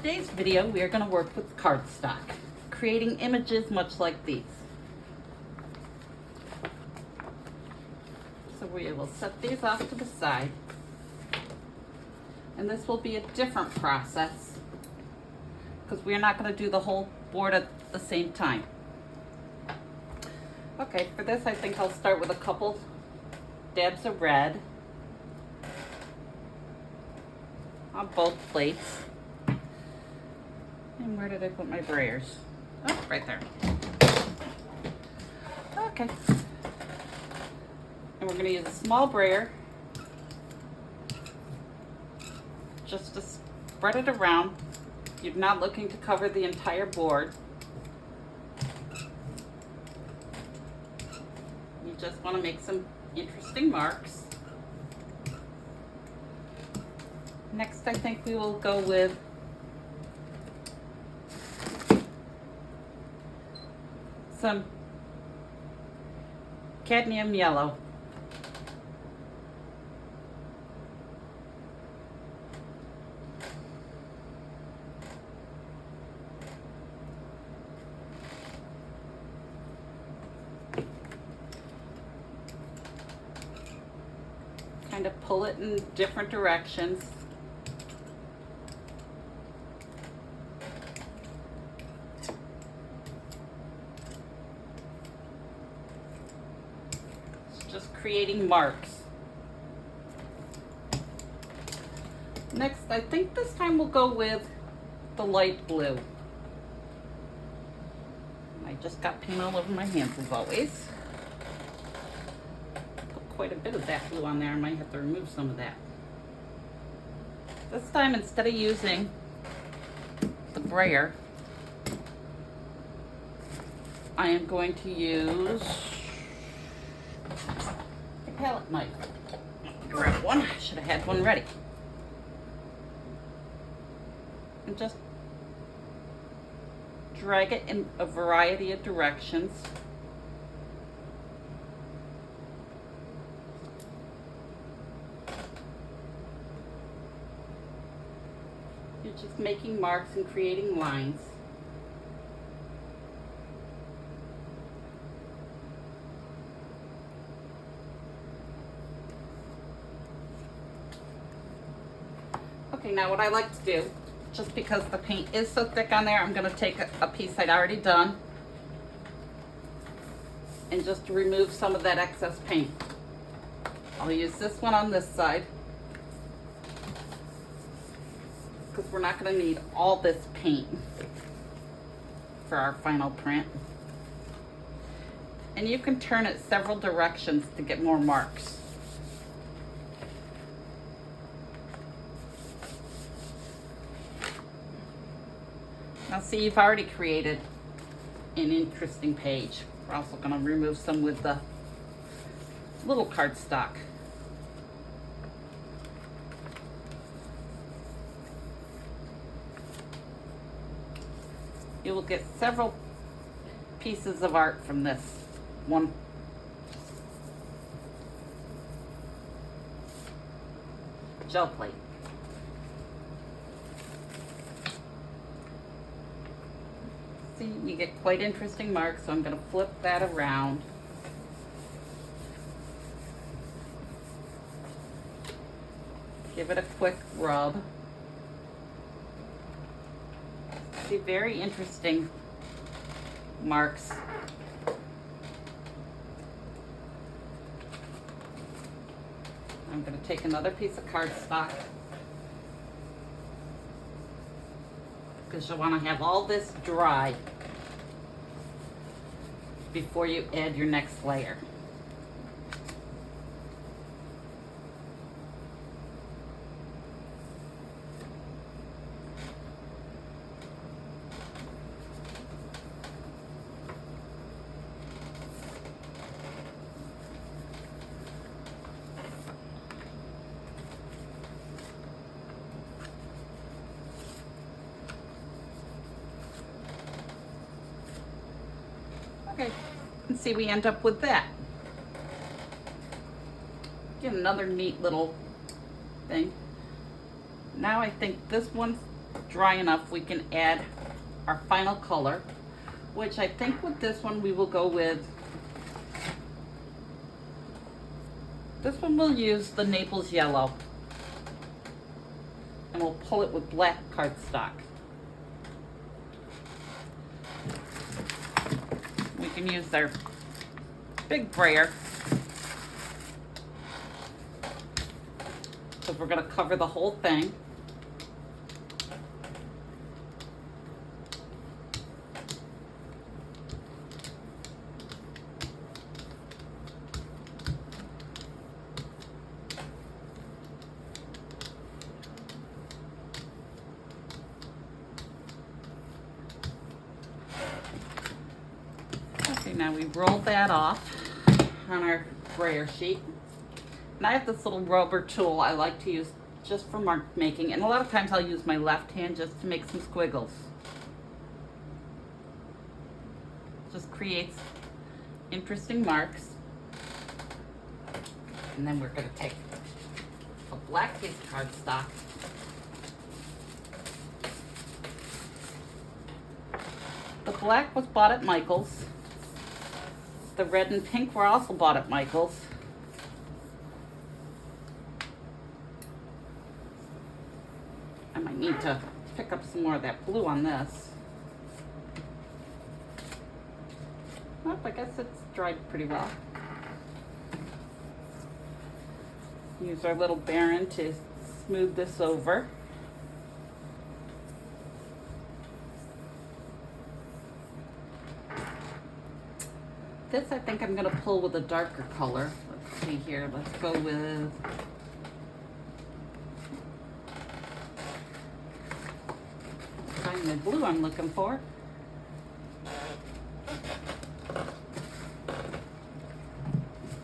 today's video, we are going to work with cardstock, creating images much like these. So we will set these off to the side, and this will be a different process because we are not going to do the whole board at the same time. Okay, for this I think I'll start with a couple dabs of red on both plates. And where did I put my brayers? Oh, right there. Okay. And we're going to use a small brayer just to spread it around. You're not looking to cover the entire board. You just want to make some interesting marks. Next, I think we will go with some cadmium yellow. Kind of pull it in different directions. Just creating marks. Next, I think this time we'll go with the light blue. I just got paint all over my hands as always. Put quite a bit of that blue on there. I might have to remove some of that. This time, instead of using the brayer, I am going to use a palette knife. Grab one. I should have had one ready. And just drag it in a variety of directions. You're just making marks and creating lines. Okay, now what I like to do, just because the paint is so thick on there, I'm going to take a piece I'd already done and just remove some of that excess paint. I'll use this one on this side because we're not going to need all this paint for our final print. And you can turn it several directions to get more marks. Now see, you've already created an interesting page. We're also going to remove some with the little cardstock. You will get several pieces of art from this one. Gel plate. See, you get quite interesting marks, so I'm going to flip that around. Give it a quick rub. See, very interesting marks. I'm going to take another piece of cardstock because you'll want to have all this dry before you add your next layer. Okay, and see, we end up with that. Get another neat little thing. Now I think this one's dry enough, we can add our final color, which I think with this one we will go with, this one we'll use the Naples yellow, and we'll pull it with black cardstock. We can use our big brayer, because we're going to cover the whole thing. Okay, now we roll that off on our brayer sheet. And I have this little rubber tool I like to use just for mark making, and a lot of times I'll use my left hand just to make some squiggles. Just creates interesting marks. And then we're going to take a black piece of cardstock, the black was bought at Michael's. The red and pink were also bought at Michael's. I might need to pick up some more of that blue on this. Well, I guess it's dried pretty well. Use our little Baron to smooth this over. This I think I'm going to pull with a darker color. Let's see here. Let's go with find the blue I'm looking for.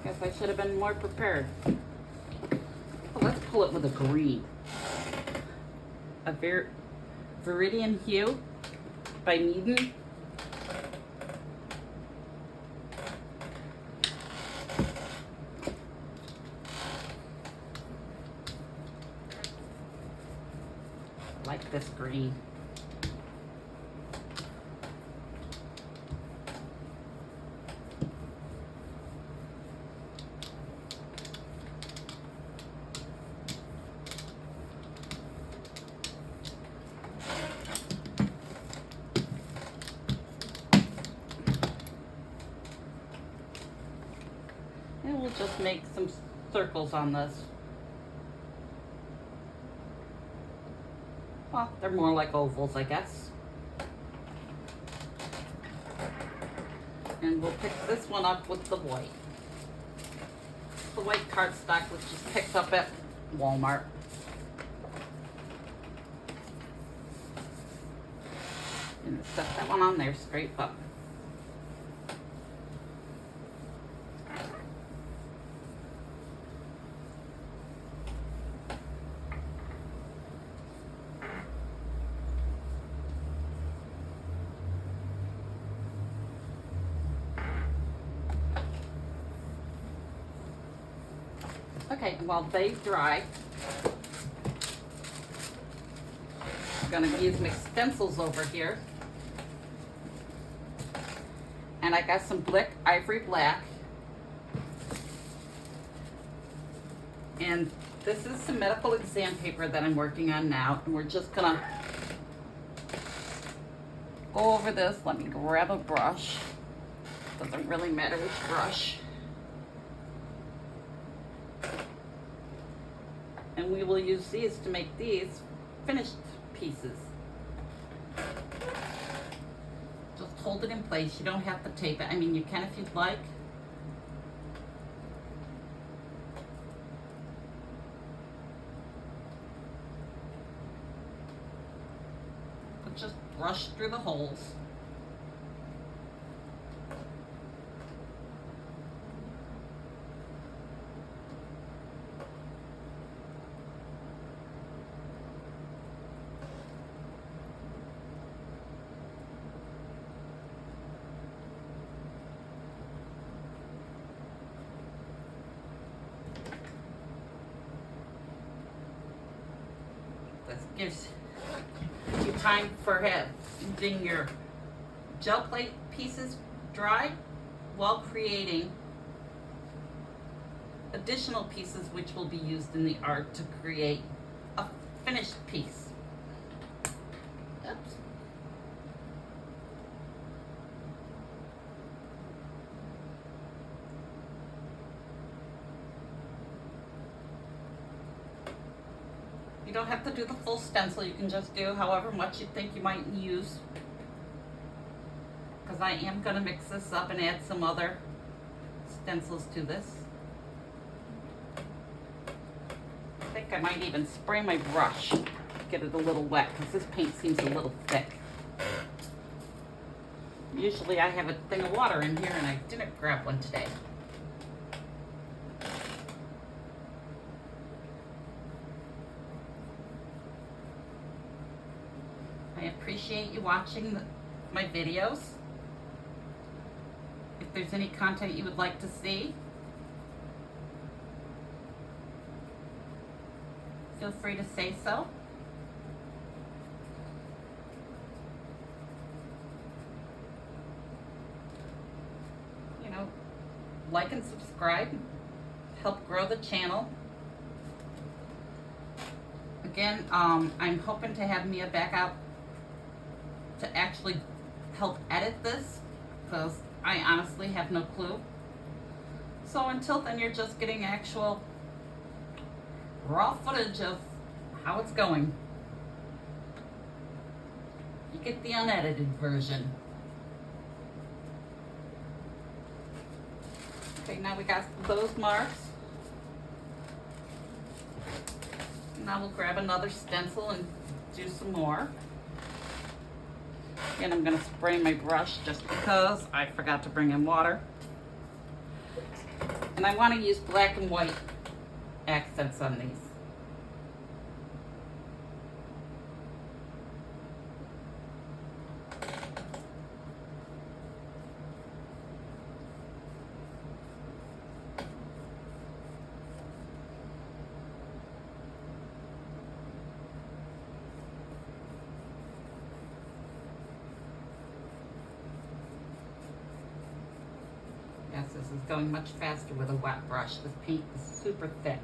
Guess I should have been more prepared. Well, let's pull it with a green. A Viridian Hue by Meaden. Like this green. And we'll just make some circles on this. Well, they're more like ovals, I guess. And we'll pick this one up with the white. The white cardstock was just picked up at Walmart. And set that one on there straight up. Okay, while they dry, I'm going to use my stencils over here. And I got some Blick Ivory Black. And this is some medical exam paper that I'm working on now. And we're just going to go over this. Let me grab a brush. Doesn't really matter which brush. And we will use these to make these finished pieces. Just hold it in place. You don't have to tape it. I mean, you can if you'd like. But just brush through the holes. This gives you time for having your gel plate pieces dry while creating additional pieces which will be used in the art to create a finished piece. Oops. You don't have to do the full stencil, you can just do however much you think you might use. Because I am going to mix this up and add some other stencils to this. I think I might even spray my brush, get it a little wet, because this paint seems a little thick. Usually I have a thing of water in here and I didn't grab one today. I appreciate you watching my videos. If there's any content you would like to see, feel free to say so. You know, like and subscribe, help grow the channel. Again, I'm hoping to have Mia back out to actually help edit this, because I honestly have no clue. So until then, you're just getting actual raw footage of how it's going. You get the unedited version. Okay, now we got those marks. Now we'll grab another stencil and do some more. And I'm going to spray my brush just because I forgot to bring in water. And I want to use black and white accents on these. Yes, this is going much faster with a wet brush. This paint is super thick.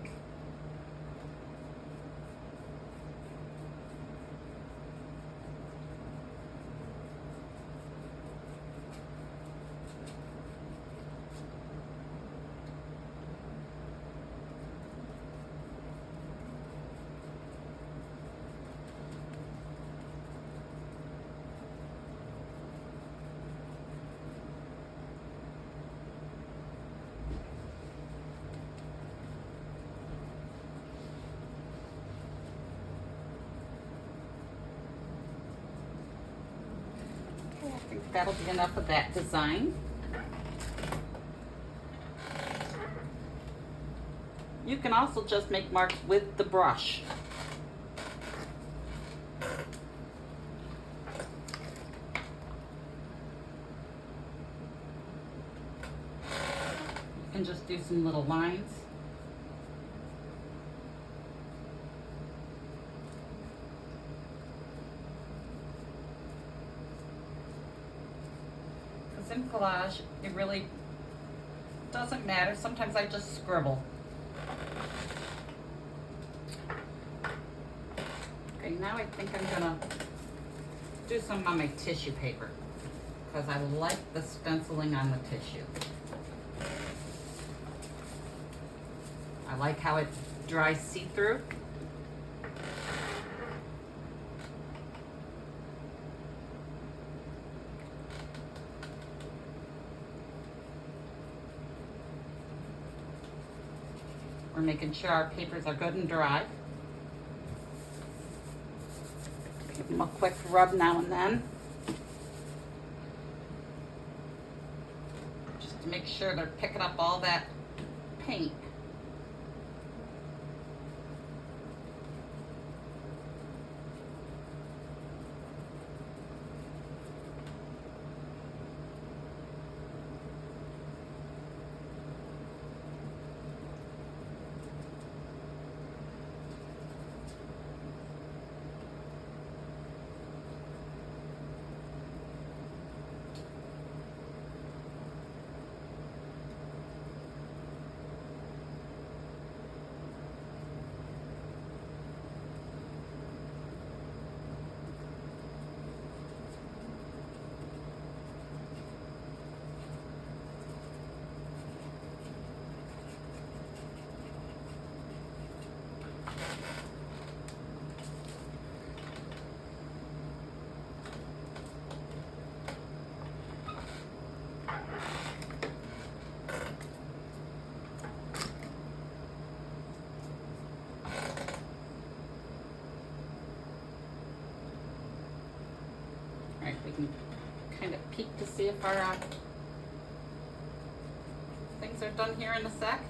I think that'll be enough of that design. You can also just make marks with the brush. You can just do some little lines. In collage, it really doesn't matter. Sometimes I just scribble. Okay, now I think I'm gonna do some on my tissue paper because I like the stenciling on the tissue. I like how it dries see-through. We're making sure our papers are good and dry. Give them a quick rub now and then, just to make sure they're picking up all that paint. We can kind of peek to see if our things are done here in a sec.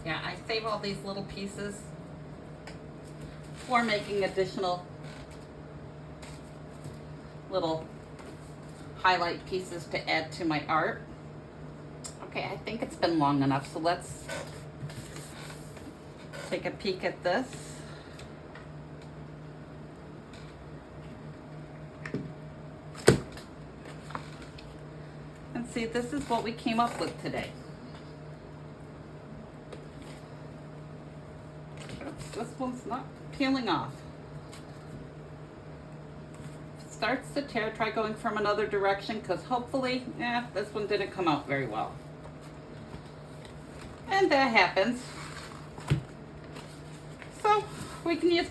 Yeah, I save all these little pieces for making additional little highlight pieces to add to my art. Okay, I think it's been long enough, so let's take a peek at this. And see, this is what we came up with today. This one's not peeling off. If it starts to tear, try going from another direction, because hopefully, this one didn't come out very well. And that happens. So we can use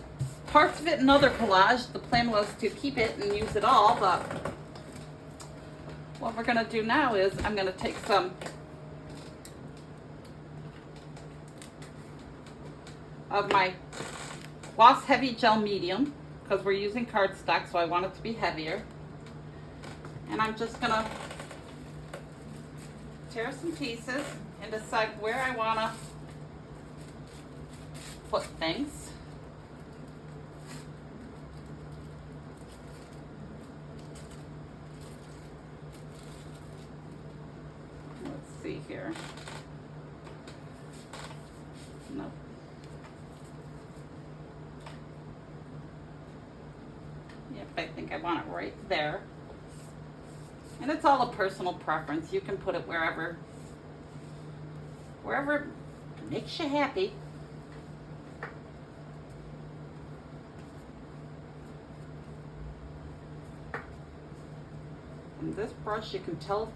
parts of it in other collage. The plan was to keep it and use it all, but what we're gonna do now is I'm gonna take some of my gloss heavy gel medium, because we're using cardstock, so I want it to be heavier. And I'm just gonna tear some pieces and decide where I wanna put things. Let's see here. Nope. Yep, I think I want it right there. And it's all a personal preference. You can put it wherever makes you happy. And this brush, you can tell,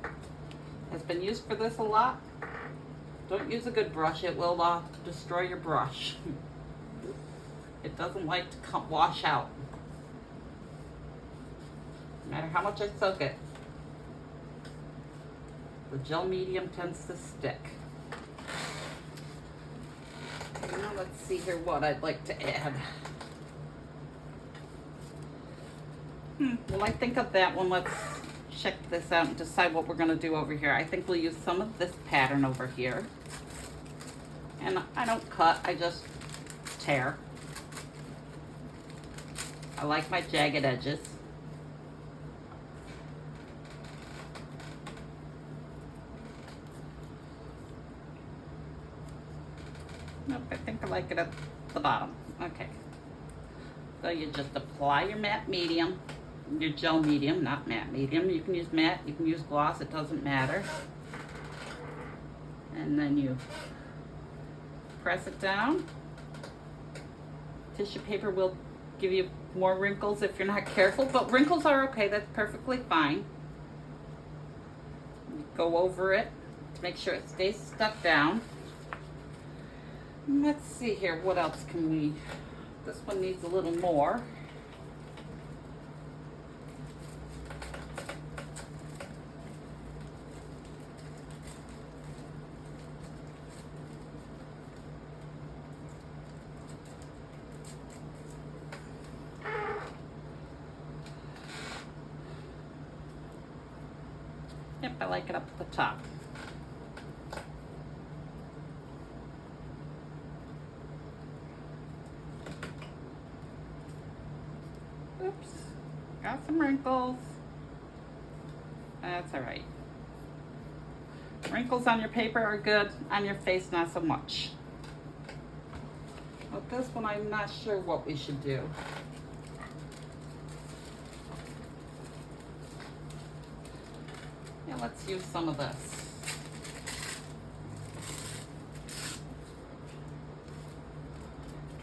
has been used for this a lot. Don't use a good brush, it will destroy your brush. It doesn't like to wash out. No matter how much I soak it, the gel medium tends to stick. Now let's see here what I'd like to add. Well, I think of that one. Let's check this out and decide what we're going to do over here. I think we'll use some of this pattern over here. And I don't cut, I just tear. I like my jagged edges. Nope, I think I like it at the bottom. Okay. So you just apply your matte medium, your gel medium, not matte medium. You can use matte, you can use gloss, it doesn't matter. And then you press it down. Tissue paper will give you more wrinkles if you're not careful, but wrinkles are okay, that's perfectly fine. You go over it to make sure it stays stuck down. Let's see here, what else can we, this one needs a little more. Yep, I like it up at the top. Oops, got some wrinkles. That's all right. Wrinkles on your paper are good, on your face not so much. With this one, I'm not sure what we should do. Yeah, let's use some of this.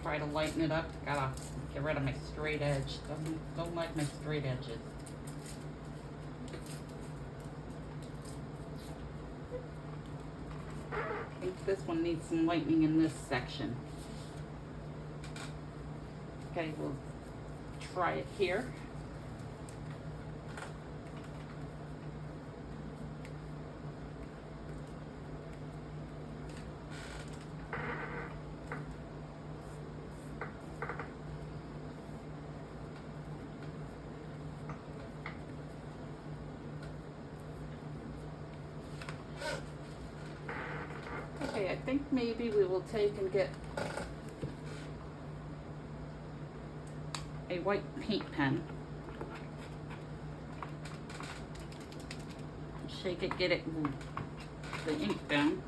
Try to lighten it up. Gotta get rid of my straight edge. Don't like my straight edges. think this one needs some lightening in this section. Okay, we'll try it here. Okay, I think maybe we will take and get a white paint pen. Shake it, get it, the ink down.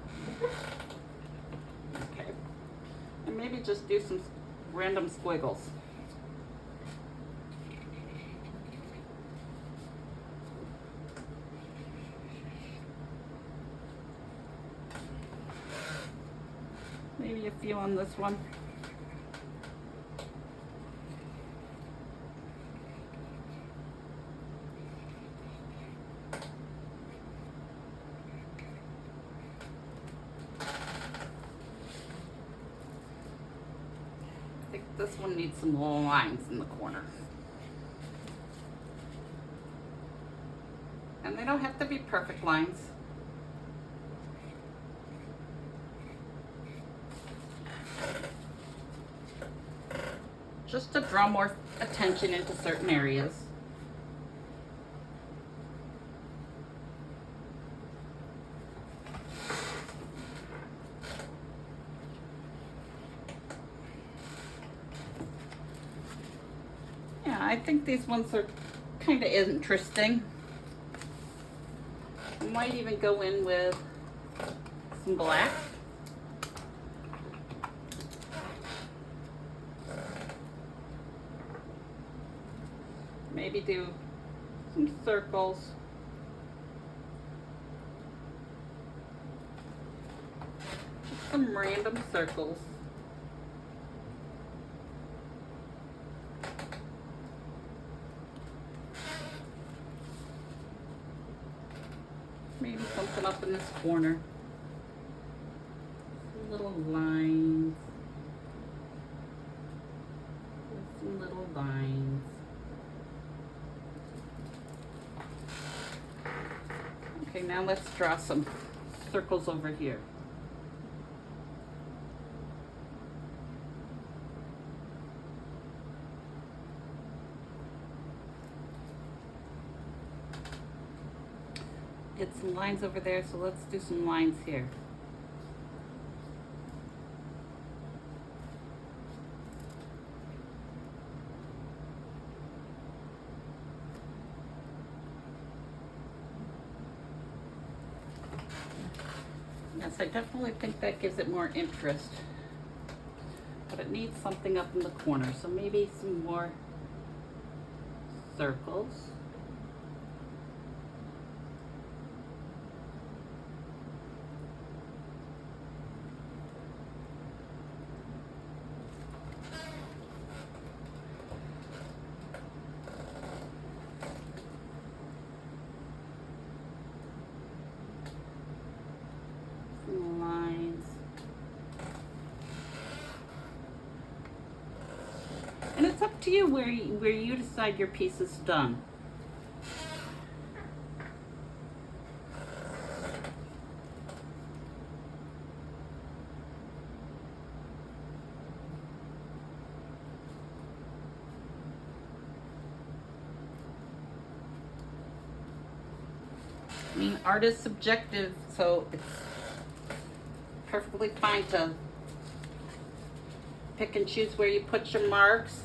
Okay. And maybe just do some random squiggles. Maybe a few on this one. I think this one needs some lines in the corner. And they don't have to be perfect lines. Just to draw more attention into certain areas. Yeah, I think these ones are kind of interesting. I might even go in with some black. Maybe do some circles. Just some random circles. Maybe something up in this corner. Some little lines. Some little lines. Okay, now let's draw some circles over here. Get some lines over there, so let's do some lines here. Yes, I definitely think that gives it more interest, but it needs something up in the corner, so maybe some more circles. Lines. And it's up to you where you decide your piece is done. I mean, art is subjective, so it's perfectly fine to pick and choose where you put your marks.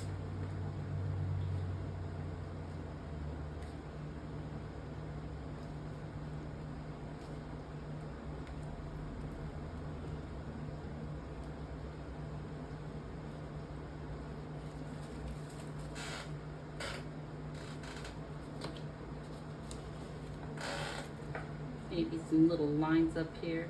Maybe some little lines up here.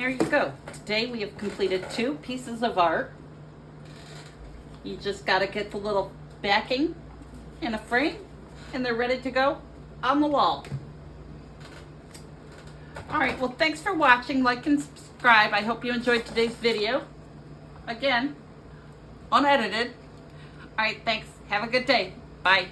there you go. Today we have completed 2 pieces of art. You just got to get the little backing in a frame and they're ready to go on the wall. All right, well, thanks for watching. Like and subscribe. I hope you enjoyed today's video. Again, unedited. All right, thanks. Have a good day. Bye.